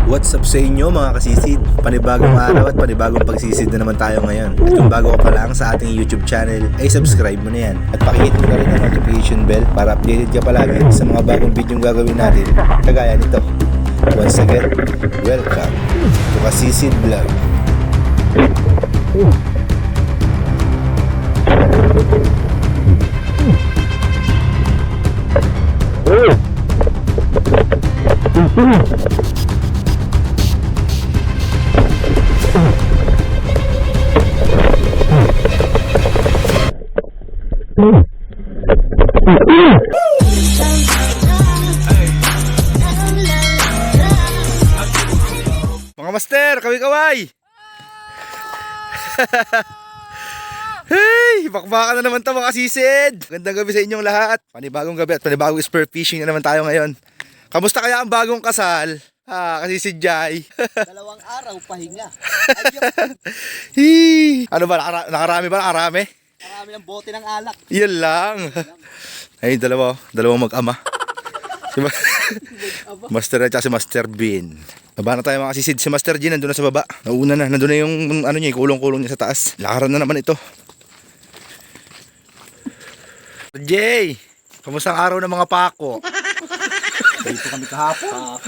What's up sa inyo mga kasisid? Panibagong araw at panibagong pagsisid na naman tayo ngayon. Kung bago ka pa lang sa ating YouTube channel, ay subscribe mo na yan. At pakihit mo na rin ang notification bell para updated ka palagi sa mga bagong video gagawin natin, kagaya nito. Once again, welcome to Kasisid Vlog. Mga master, kaway-kaway! Hey! Bakbakan na naman ito mga kasisid! Gandang gabi sa inyong lahat. Panibagong gabi at panibagong spear fishing na naman tayo ngayon. Kamusta kaya ang bagong kasal? Kasisid Jai. 2 araw pahinga. Ano ba? Nakarami ba? Nakarami? Marami ng bote ng alak. Yan lang. Ay, dalawang mag-ama. Master at si Master Bean. Baba na tayo mga kasisid. Si Master G nandun na sa baba. Nauna na. Nandun na yung ano niya, kulong-kulong niya sa taas. Lakaran na naman ito. Jay, kamusta ang araw ng mga pako? Dito kami kahapon.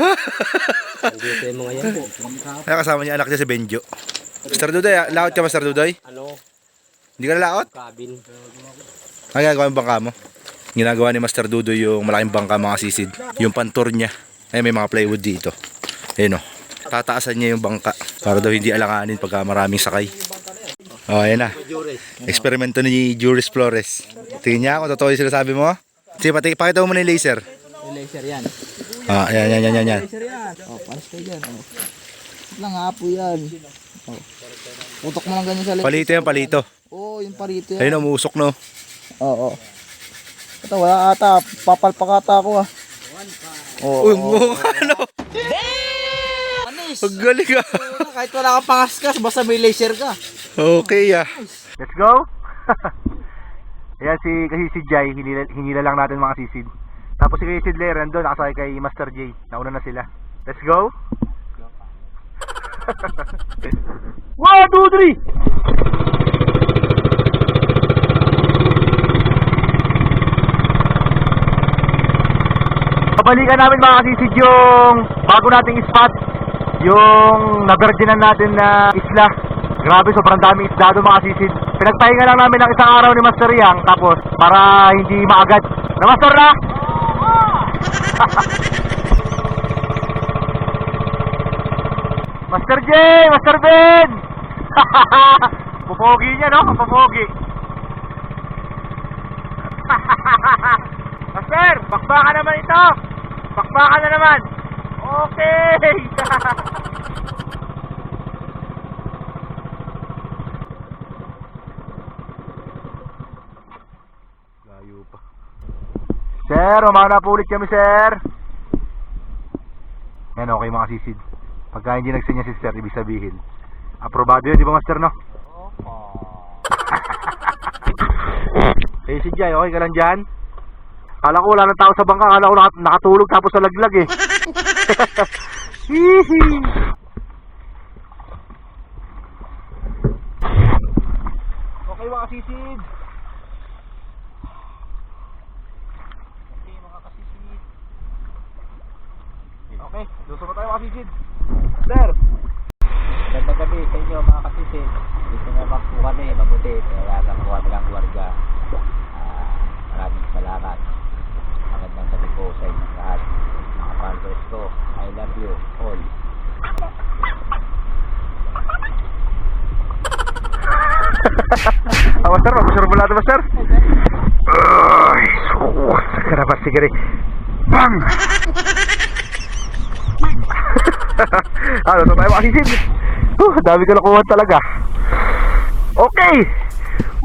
Dito yung mga yan po. Ay, kasama niya anak niya si Benjo. Master Dudoy, laot ka Master Dudoy? Ano? Hindi ka na laot? Cabin. Ang ginagawa yung bangka mo? Ginagawa ni Master Dudoy yung malaking bangka mga sisid. Yung pantor niya. Ay, may mga plywood dito. Ayun o. Tataasan niya yung bangka para daw hindi alanganin pagka maraming sakay. Oh, ayan na. Eksperimento ni Juris Flores. Tingin niya kung totoo yung sinasabi mo. Sige, pakita mo muna yung laser. Yung laser yan. Ayan. Laser yan. Oh, paras kayo dyan. Oh. Lang hapo yan. Oh. Putok mo lang ganyan sa laser. Palito yan, palito. Oo, yung parito yan. Ayun, umusok no. Oo. Ito, wala ata. Papalpak ata ako ah. Uy, ano? Panis! Ang galing ah. Kahit wala kang pangaskas, basta may laser ka. Okay ah. Let's go. Ayan si Jai, hinila lang natin mga sisid. Tapos si Kasisid Lair nandun, nakasakay kay Master J. Nauna na sila. Let's go. 1, 2, 3. Babalikan namin mga kasisid yung bago nating spot, yung naberdinan natin na isla. Grabe, sobrang daming isda doon mga kasisid. Pinagpahinga lang namin ng isang araw ni Master Yang, tapos para hindi maagad. Na Master na? Master J! Master Ben! Pupogi niya no? Pupogi. Master! Bakbakan naman ito! Bakbakan na naman! Okay! Layo pa. Sir, umana po ulit kami, sir. Yan, okay mga sisid. Pagka hindi nagsinya si sir, ibig sabihin aprobado yun, di ba Master, no? Eh, si Jai, okay ka lang dyan? Kala ko wala ng tao sa bangka, kala ko nakatulog tapos sa laglag eh. Hihi. Okay mga kasisid. Okay, luso pa tayo mga kasisid. Sir! Gandang gabi sa inyo mga kasisid. Dito naman po kami, mabuti. Kaya po kami ng warga. Maraming salamat. Magandang gabi po sa inyong lahat. Mga followers ko, I love you all. Master, mag-serve mo natin, Master. Ay, karapas sigari. Bang! Ano, tayo makasisid. Dami ka nakuha talaga. Okay!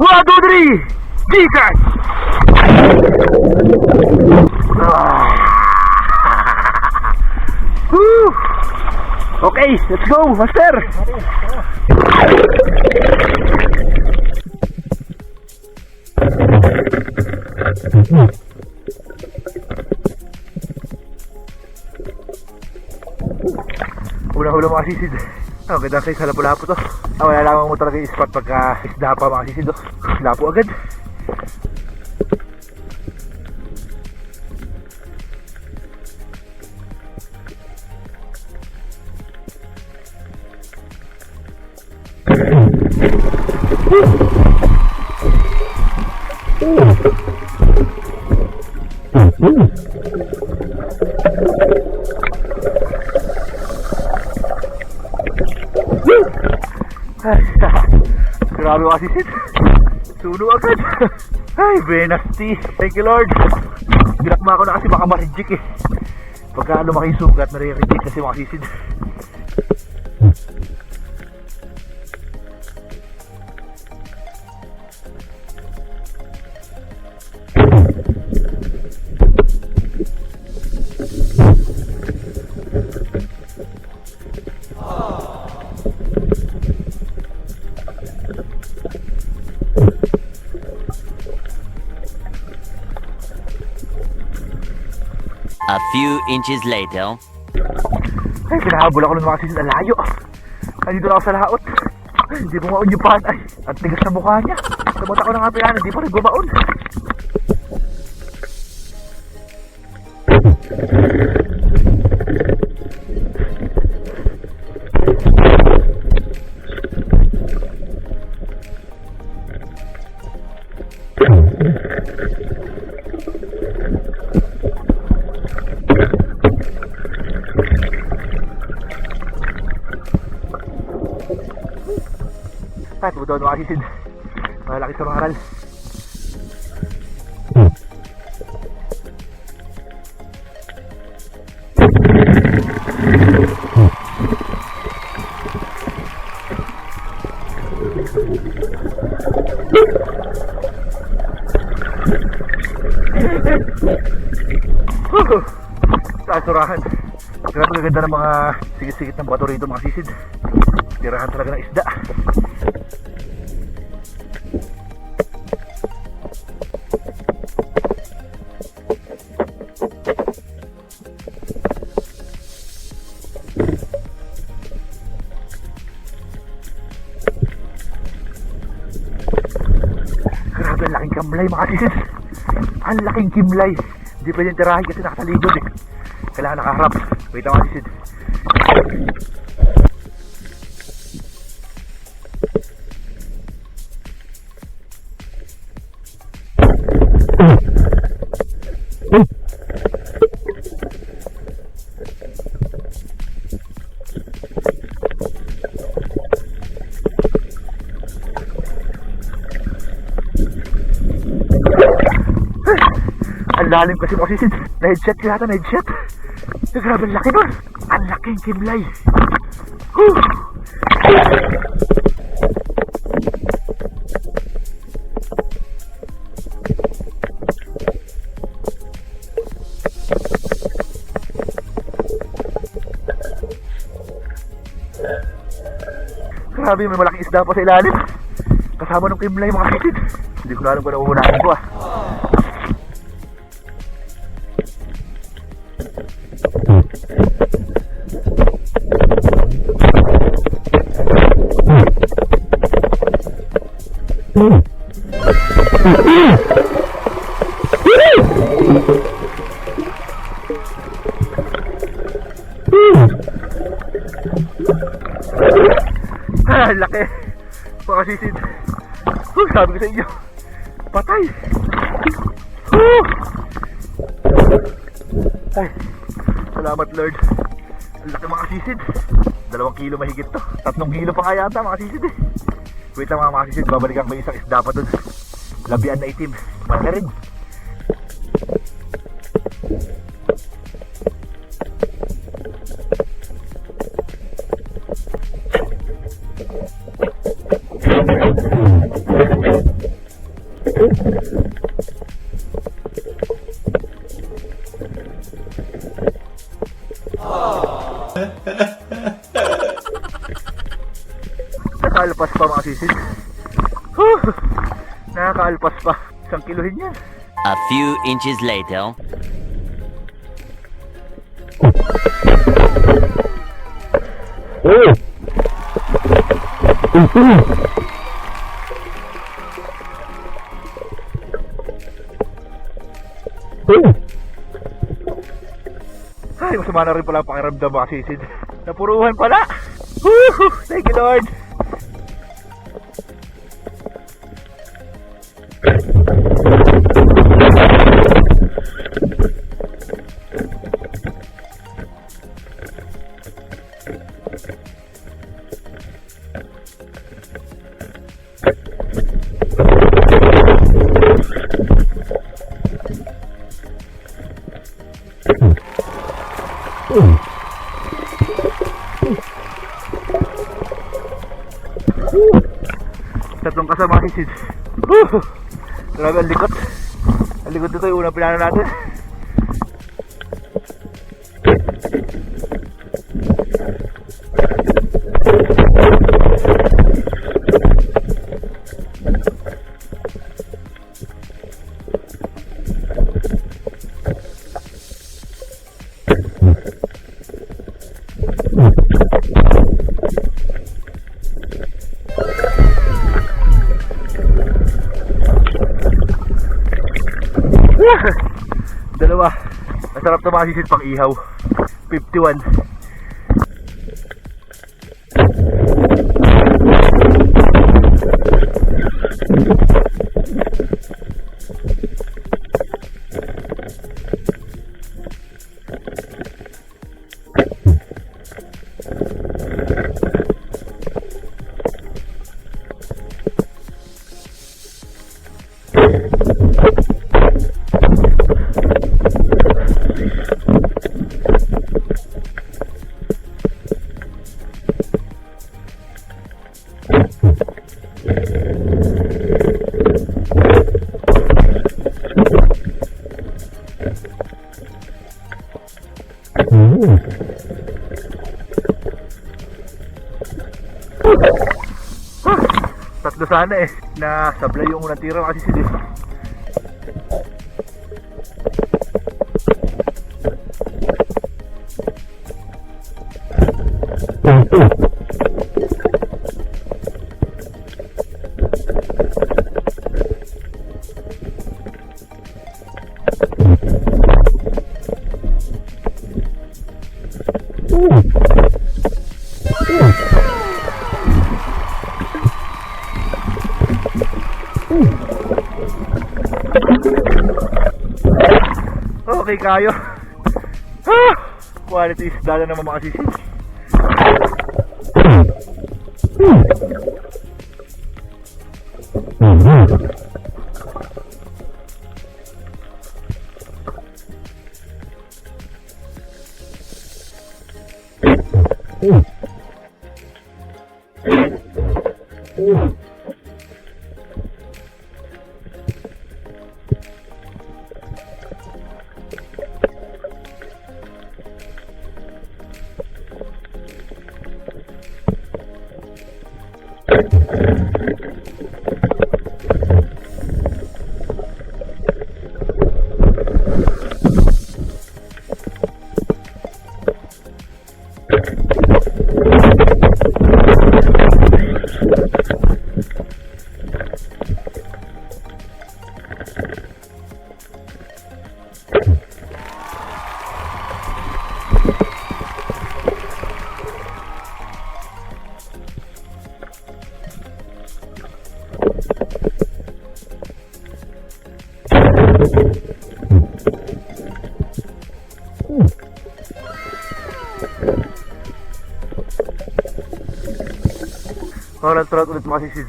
1, 2, 3! Jesus! Okay, let's go, Master! Hula-hula mga sisid. Ganda size sa lapu-lapu to. Malalaman mo talaga yung spot pagka isda pa mga sisid. Lapu agad. Grabe mga sisid. Suno agad. Ay, benasti. Thank you Lord. Ginakma ko na kasi baka ma-reject eh. Pagka lumaki yung sugat, nare-reject kasi mga sisid. A few inches later. Ay, pinahabol ako ng mga sisid na layo. Nandito na ako sa laot. Hindi bumaon yung pan. Ay, ang tigas na mukha niya. Sabot ako ng apilan, hindi pa rin bumaon. Ay, tuto mga sisid. Malaki sa mga aral. Sasurahan. Grabe gaganda ng mga sigit-sigit ng bato rito mga sisid. Tirahan talaga ng isda. Grabe, ang laking kamlay mga sisid. Ang laking kimlay. Hindi pwedeng tirahin kasi nakataligod eh. Kailangan nakaharap. Wait lang mga sisid. Ang lalim kasi mga sisid. Na-headshot yata, na-headshot. Grabe ang laki nun. Ang laking kimlay. Whew. Grabe, may malaking isda pa sa ilalim. Kasama ng kimlay mga sisid. Hindi ko na alam kung nauunahan ko ah. Ah, laki mga sisid. Sabi ko sa inyo, patay. Ay, salamat Lord. Ang laki mga sisid. 2 kilo mahigit to. 3 kilo pa kaya yata mga sisid eh. Wait lang mga sisid, babalikan ko isang isda pa dun. Labian na itim. Malaki rin. Nakaalpas pa mga sisid. Nakakaalpas pa. 1 kilohin yan. A few inches later. Ay, masama na rin pala ang pakiramdam mga sisid. Napuruhan pala. Woo! Thank you, Lord. Tatlong kasama sisid. Grabe ang likot. Ang likot nito yung unang pinano natin. Dalawa. Masarap na mga sisid pang ihaw. 51. Tatlo sana eh, na sablay yung unang tira kasi sila. Okay kayo. Quality isda na naman mga sisid. Parang trout ulit mga sisid.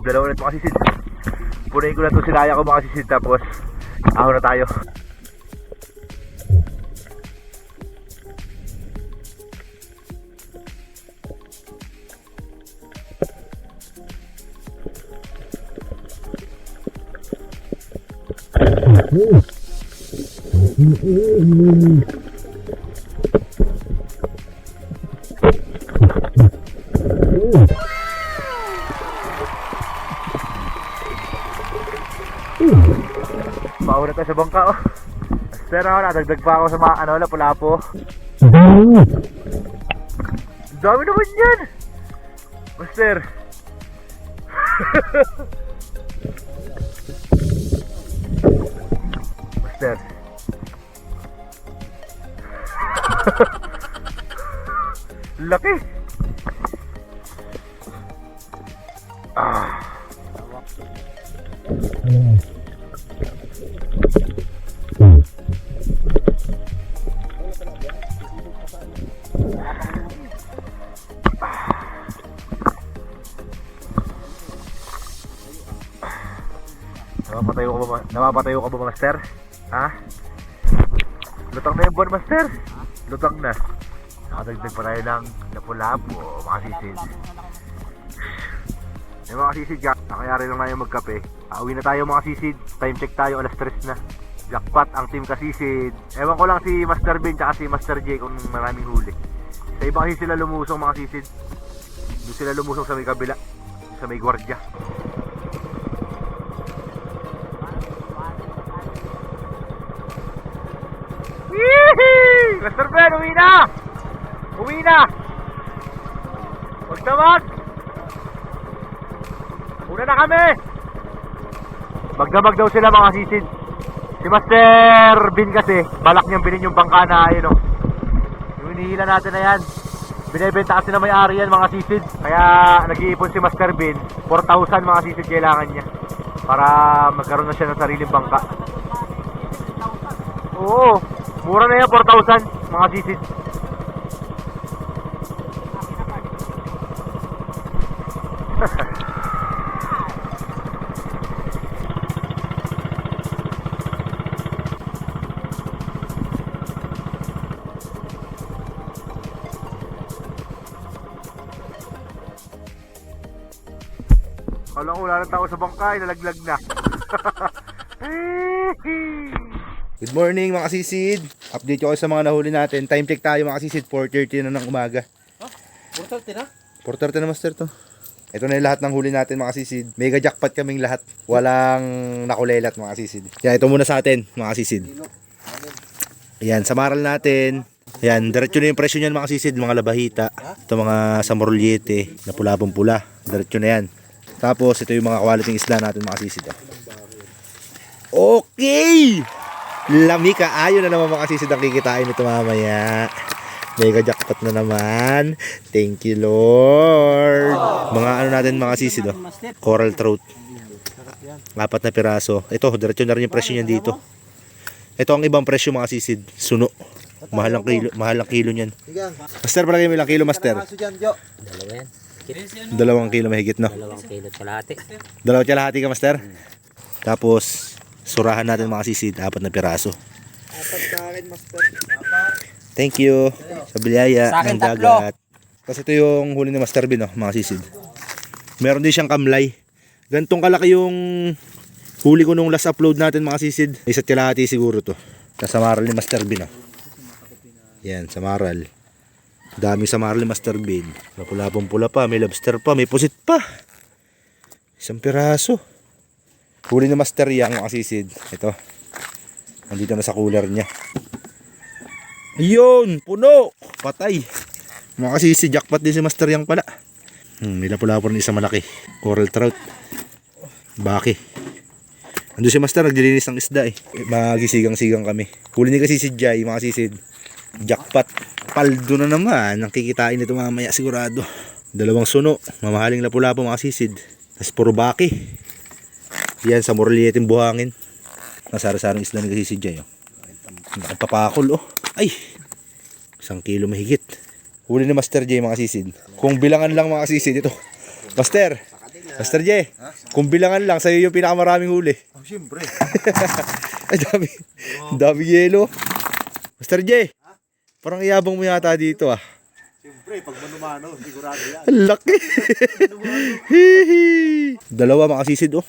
Dalawa ulit mga sisid. Punayin ko na itong sinaya ko mga sisid, tapos ahon na tayo. Pauna tayo sa bangka oh. Master ako, nadagdag pa ako sa mga ano, lapu-lapo. Dami naman yan! Master! Master! Laki! Napapatayo ka ba, Master? Ha? Lutang na yung buwan, Master? Lutang na. Nakadagdag pa tayo ng lapu-lapu, mga sisid. Yung mga sisid, nakayari lang tayo magkape. Uwi na tayo mga sisid. Time check tayo, alas 3 na. Jackpot ang team kasisid. Ewan ko lang si Master Ben tsaka si Master J kung maraming huli. Sa iba kasi sila lumusong mga sisid. Doon sila lumusong sa may kabila. Sa may gwardya. Master Ben, uwi na! Uwi na! Huwag damag! Una na kami! Magdamag daw sila mga sisid. Si Master Ben kasi, balak niyang bilhin yung bangka na yun o. Yung hinihila natin na yan. Binibenta kasi na may-ari yan mga sisid. Kaya nag-iipon si Master Ben. 4,000 mga sisid kailangan niya. Para magkaroon na siya ng sariling bangka. Oo, mura na yan, 4,000 mga sisid. Kala ko wala ng tao sa bangka, nalaglag na. Good morning mga sisid. Update ko sa mga nahuli natin. Time check tayo mga sisid, 4:30 na ng umaga. 4:30 na? 4:30 na Master to. Ito na yung lahat ng huli natin mga sisid. Mega jackpot kaming lahat. Walang nakulelat mga sisid. Yan, ito muna sa atin mga sisid. Ayan, samaral natin. Ayan, diretso na yung presyo niyan mga sisid. Mga labahita. Ito mga samoroliete na pula-pong pula. Diretso na yan. Tapos ito yung mga quality isda natin mga sisid. Okay! Lami ka, ayon na naman mga sisid ang kikitain nito mamaya. Mega jackpot na naman. Thank you Lord. Mga ano natin mga sisid coral trout. 4 na piraso. Ito, diretso na rin yung presyo niyan dito. Ito ang ibang presyo mga sisid. Suno. Mahal ang kilo niyan. Master, palagay mo ilang kilo Master? Dalawa yan. 2 kilo mahigit no? 2 kilo kalahati. 2 kalahati ka Master? Tapos surahan natin mga sisid, 4 na piraso. 4 sa akin, Master. Thank you sa biyaya Sa akin, ng dagat. Kasi ito yung huli ni Master Bin, mga sisid. Meron din siyang kamlay. Gantong kalaki yung huli ko nung last upload natin mga sisid. Isa't kalahati siguro to. Sa maral ni Master Bin. Yan, sa maral. Dami sa maral ni Master Bin. Pula-pong pula pa, may lobster pa, may pusit pa. 1 piraso. Huli ni Master Yang mga sisid. Ito. Nandito na sa cooler niya. Ayun, puno. Patay. Mga sisid, jackpot din si Master Yang pala. May lapu-lapu rin isang malaki. Coral trout. Baki. Ando si Master, naglilinis ng isda eh. Magisigang-sigang kami. Huli ni kasi si Jai, mga sisid. Jackpot. Paldo na naman. Ang kikitain nito mamaya sigurado. 2 suno. Mamahaling lapu-lapu mga sisid. Tapos puro baki. Yan, sa morolieting buhangin. Nasara-sarang isla ni kasi si Jai. Nakapapakol oh. Ay! 1 kilo mahigit. Huli ni Master J mga sisid. Kung bilangan lang mga sisid ito. Master J, kung bilangan lang, sa'yo yung pinakamaraming huli. Oh, siyempre. Ay, dami yelo. Master J, parang iyabang mo yata dito ah. Siyempre, pag manumano, sigurado yan. Ang laki. Hihi. 2 mga sisid oh.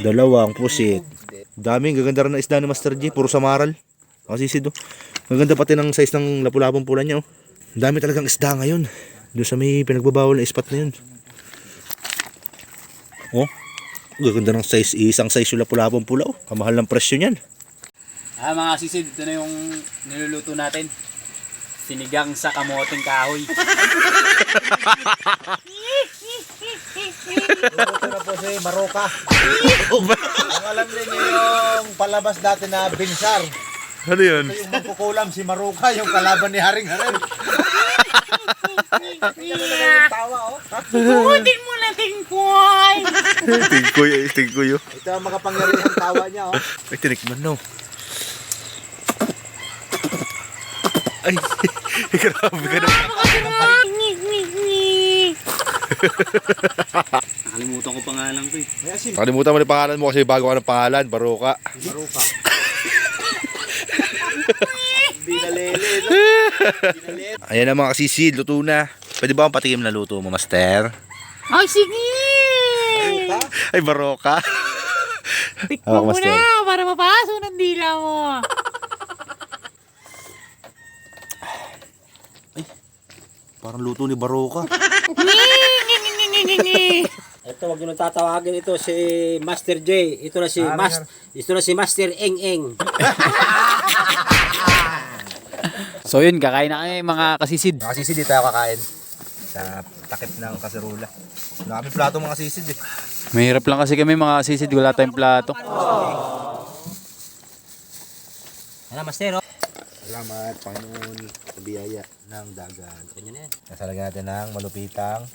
Dalawang pusit. Daming gaganda rin na isda ni Master J. Puro samaral. Masisid oh. Maganda pati ng size ng lapu-lapong pula niya oh. Dami talagang isda ngayon. Doon sa may pinagbabawal na spot na yun. Oh. Gaganda ng size. Isang size yung lapu-lapong pula oh. Kamahal ng presyo niyan. Mga sisid, ito na yung niluluto natin. Sinigang sa kamoting kahoy. Ito na po si Maroka. Ang alam niyo yung palabas dati na Binsar. Ano yun? Ito yung magkukulam si Maroka, yung kalaban ni Haring Harel. Tawa oh. Huwagin mo na tingkoy! Tingkoy oh. Ito ang makapangyarihang tawa niya oh. Ay, tinikman no. Ay, grabe ka na. Nakalimutan ko pangalan ko eh. Nakalimutan mo na pangalan mo kasi bago ka ng pangalan, Baroka. Maroka. Binalele. Ayan na mga kasisid, luto na. Pwede ba akong patikim na luto mo, Master? Ay, sige! Ay, Baroka. Tikman mo na para mapasok ng dila mo. Parang luto ni Baroka. Ito, wag nyo nang tatawagin ito si Master J. Ito na si Master Eng Eng. So yun, kakain na kami mga kasisid. Mga kasisid, dito tayo kakain. Sa takip ng kaserula. Wala kami plato mga kasisid eh. Mahirap lang kasi kami mga kasisid, wala tayong plato. Ano, Master? Salamat, Panginoon, sa biyaya ng dagat. Ganyan na yan. Nasalagyan natin ng malupitang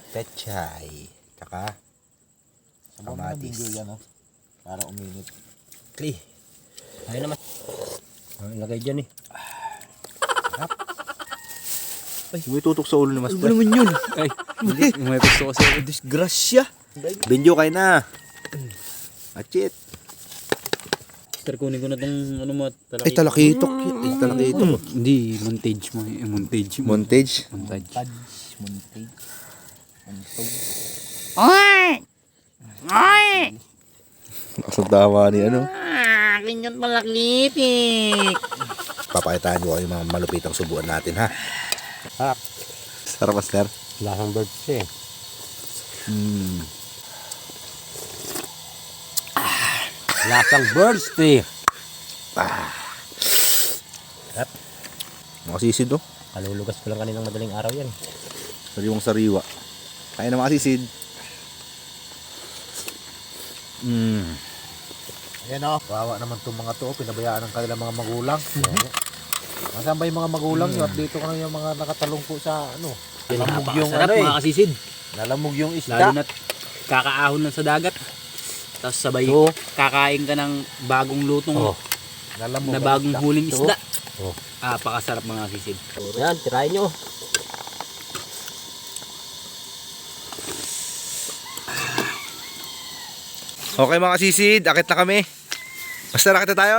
pechay. Tsaka kamatis. Para uminit. Kli. Ayun naman. Ang ilagay dyan eh. Ay, may tutok sa ulo ni Master. Ano naman yun? Ay, hindi. May gusto kasi ako. Disgrasya. Benjo kayo na. Achit. Master, kunin ko na itong ano mo. Ay, talakitok. Ay, talakitok. Hindi, montage mo. Montage. Montage. Montage. Nakasang tama ni ano. Ganyan malakitik. Papakitaan ko yung mga malupitang subuan natin ha. Sarap, Master. Lasang bird siya eh. Lasang birds eh. Mga sisid oh. Kalulugas ko lang kaninang madaling araw yan. Sariwang sariwa. Kaya na mga sisid. Ayan o. Wawa naman itong mga to. Pinabayaan ng kanilang mga magulang. Masaan ba yung mga magulang nyo? At dito ka na yung mga nakatalungko sa ano. Nalamog yung Sarap ano eh. mga kasisid. Nalamog yung Lalo isda. na't kakaahon lang sa dagat. Tapos sabay kakain ka ng bagong lutong Nalamog na ang bagong isda. huling isda. Pakasarap mga kasisid. Yan, tirahin nyo. Okay mga sisid, akit na kami. Master, akit na tayo.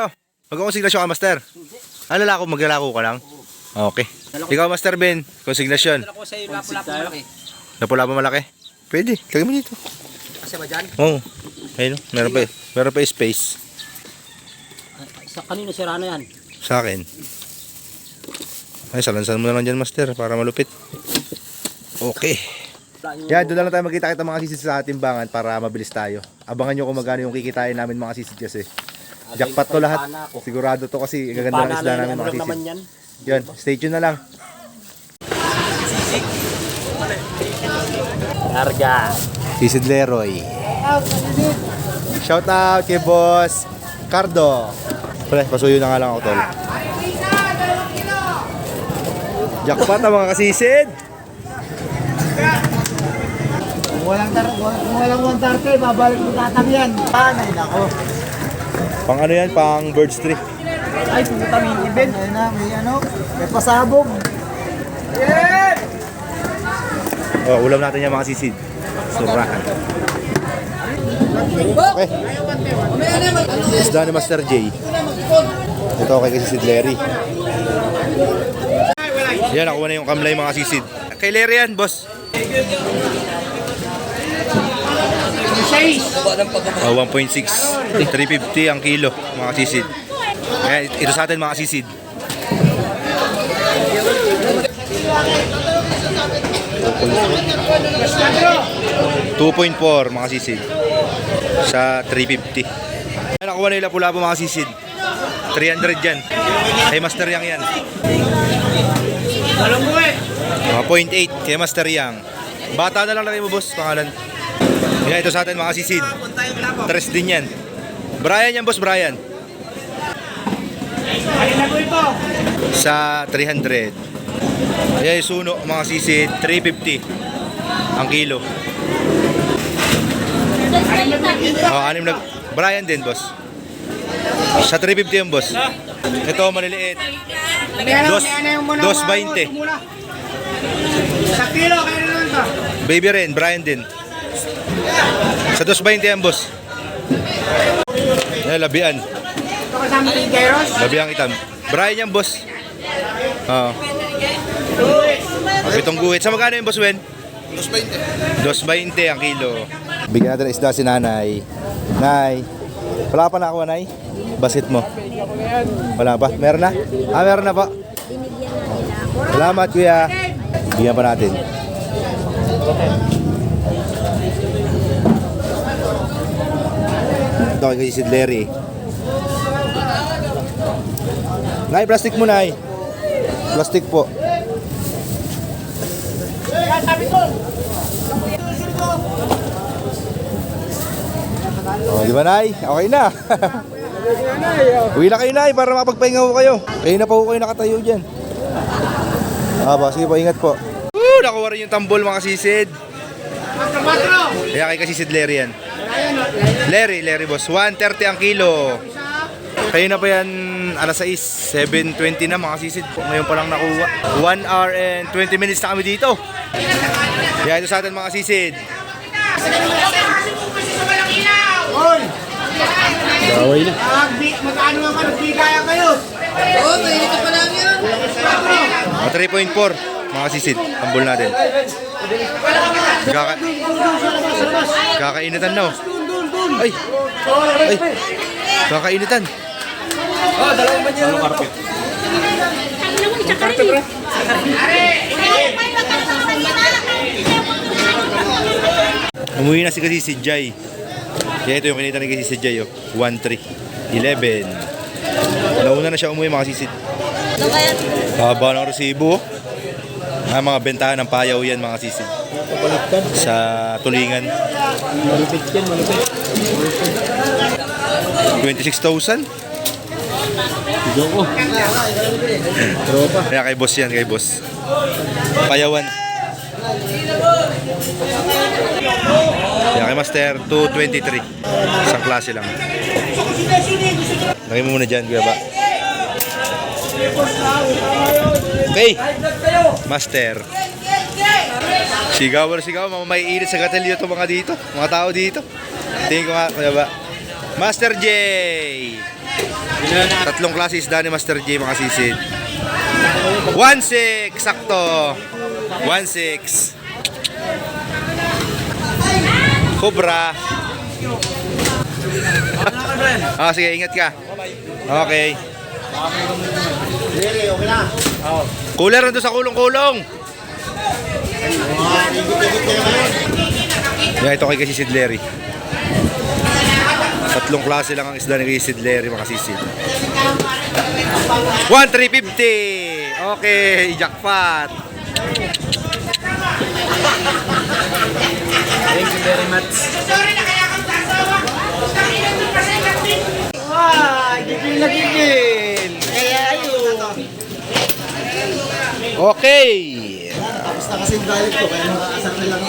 Mag-konsignasyon ka, Master. Ah, lalako, maglalako ka lang? Okay. Ikaw, Master Ben, konsignasyon. Ako sa iyo, lapo-lapo malaki. Napula pa malaki? Pwede, lagay mo dito. Kasi ba dyan? Oo. Ayun, meron pa space. Sa kanino sira na yan? Sa akin. Ay, salansan mo na lang dyan, Master, para malupit. Okay. Yan, doon lang tayo magkita-kita mga sisid sa timbangan para mabilis tayo. Abangan nyo kung magkano yung kikitain namin mga sisid kasi. Jackpot to lahat. Sigurado to kasi gaganda ng isla namin mga sisid. Yan. Yun, stay tuned na lang. Karga. Sisid Leroy. Shout out kay Boss Cardo. Pre, pasuyo na nga lang ako, tol. Jackpot na mga kasisid. Kung walang 130, babalik mo tatang yan. Panay nako. Pang ano yan? Pang birds tree. Ay, pumunta may event. Ayun na, may ano, may pasabog. Oh, ulam natin yan mga sisid. Sobrahan. Okay. Isda ni Master J. Ito kay Sisid Larry. Yan, nakuha na yung kamlay mga sisid. Kay Larry yan, boss. 1.6. 350 ang kilo mga sisid. Kaya ito sa atin mga sisid. $2.4 mga sisid sa 350. Nakuha nila pula po mga sisid. 300 yan. Kay Master Yang yan. Mga 0.8 kay Master Yang. Bata na lang lagay mo boss, pangalan. Yan, ito sa atin mga sisid. 3 din yan. Brian yan boss, Brian. Sa 300. Ayan, suno mga sisid, 350 ang kilo. Oh, anim na. Brian din boss. Sa 350 yung boss. Ito maliliit. 2.20. Sa kilo, kaya naman to. Baby rin, Brian din. Sa 2.20 yan boss. Ayan, labian. Ito kasama ng Geros. Labiang itam. Brian yan boss. Oo. Pitong guhit. Sa magkano yung boss Wen? 2.20 ang kilo. Bigyan natin ng isda si nanay. Nay, wala pa na ako nay? Basit mo. Wala pa? Meron na? Ah, meron na pa. Salamat kuya. Bigyan pa natin. Ito kay si Larry. Nay, plastic mo nay. Plastic po. Oh, di ba nay? Okay na. Uwi na kayo nay para makapagpahinga ko kayo. Kayo na pa po kayo nakatayo dyan. Ba, sige po, ingat po. Nakuha rin yung tambol mga sisid. Kaya kay kasisid Larry yan. Larry boss. 130 ang kilo. Kayo na pa yan alas 6, 7:20 na mga sisid. Ngayon pa lang nakuha. 1 hour and 20 minutes na kami dito. Kaya ito sa atin mga sisid. Hoy! Gaway na. Magkano nga ba nagbigaya kayo? Oo, mainit pa lang yun. 3.4 mga sisid. Tambol natin. Kakainitan na. Ay! Ay! Kakainitan. Oh, dalawang ba niya? Anong karpet? Karpet, bro. Umuwi na si kasi si Jai. Kaya ito yung kinita ni kasi si Jai. 1.3. 11. Nauna na siya umuwi mga sisid. Haba ng resibo. Ang mga bentahan ng payaw yan mga sisid. Sa tulingan. Malupit yan, malupit. 26,000. Joko. Tropa. Kaya kay boss yan, kay boss. Payawan. Kaya kay Master 223. Isang klase lang. Lagay mo muna dyan, kuya ba? Okay. Master. Sigaw, mamamainit sa gatilyo to mga dito. Mga tao dito. Tingin ko nga, kuya ba? Master J. 3 klase isda ni Master J mga sisid. 1.6 sakto. 1.6. Cobra. Sige, ingat ka. Okay. Cooler nandun sa kulong-kulong. Yan, ito kay Sid Larry. 3 klase lang ang isda ni Sid Larry mga sisid. 1,350. Okay, jackpot. Thank you very much. Gigil. Kaya ayun. Okay. Tapos na kasi yung galit ko, kaya makakasal na lang.